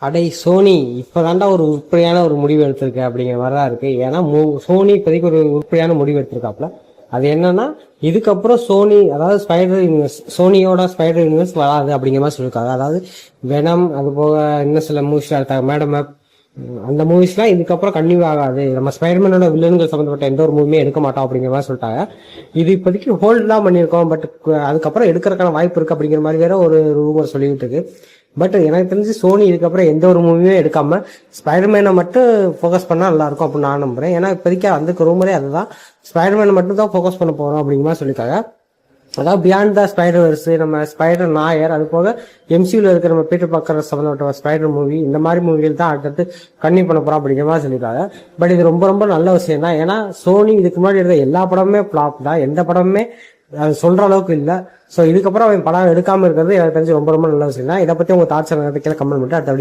அடை சோனி இப்பதான்டா ஒரு உருப்படியான ஒரு முடிவு எடுத்திருக்கு அப்படிங்கிற மாதிரி தான் இருக்கு. ஏன்னா சோனி இப்போதைக்கு ஒரு உருப்படியான முடிவு எடுத்திருக்காப்ல. அது என்னன்னா, இதுக்கப்புறம் சோனி, அதாவது ஸ்பைடர் யூனிவர்ஸ், சோனியோட ஸ்பைடர் யூனிவர்ஸ் வராது அப்படிங்கிற மாதிரி சொல்லியிருக்காங்க. அதாவது வெனம், அது போக இன்னும் சில மூவிஸ்லாம் எடுத்தாங்க, மேடம் அந்த மூவிஸ்லாம் இதுக்கப்புறம் கன்டினியூ ஆகாது, நம்ம ஸ்பைடர்மேனோட வில்லன்கள் சம்பந்தப்பட்ட எந்த ஒரு மூவியுமே எடுக்க மாட்டோம் அப்படிங்கிற மாதிரி சொல்லிட்டாங்க. இது இப்போதைக்கு ஹோல்ட் தான் பண்ணியிருக்கோம், பட் அதுக்கப்புறம் எடுக்கிறதுக்கான வாய்ப்பு இருக்கு அப்படிங்கிற மாதிரி வேற ஒரு ரூமர் சொல்லிட்டு இருக்கு. பட் எனக்கு தெரிஞ்சு சோனி இதுக்கப்புறம் எந்த ஒரு மூவியுமே எடுக்காம ஸ்பைடர்மேனை மட்டும் ஃபோக்கஸ் பண்ணா நல்லா இருக்கும் அப்படின்னு நான் நம்புறேன். ஏன்னா இப்போதைக்கு அந்த ரூமரே அதுதான், ஸ்பைடர்மேனை மட்டும் தான் ஃபோக்கஸ் பண்ண போறோம் அப்படிங்கிற மாதிரி சொல்லியிருக்காங்க. அதாவது பியாண்ட் த ஸ்பைடர்வர்ஸ், நம்ம ஸ்பைடர் நாயர், அது போக எம்சியூல இருக்கிற நம்ம பீட்டர் பார்க்கர் சம்பந்தப்பட்ட ஸ்பைடர் மூவி, இந்த மாதிரி மூவிகள் தான் அடுத்தடுத்து கன்டினியூ பண்ண போறோம் அப்படிங்கிற மாதிரி சொல்லியிருக்காங்க. பட் இது ரொம்ப ரொம்ப நல்ல விஷயம் தான். ஏன்னா சோனி இதுக்கு முன்னாடி எடுத்த எல்லா படமுமே ஃபிளாப் தான், எந்த படமுமே அது சொல்ற அளவுக்கு இல்லை. ஸோ இதுக்கப்புறம் அவன் படம் எடுக்காம இருக்கிறது எனக்கு தெரிஞ்சு ரொம்ப ரொம்ப நல்ல விஷயம் தான். இதை பத்தி உங்க தாட்ஸ் கீழே கமெண்ட் பண்ணிட்டு அடுத்த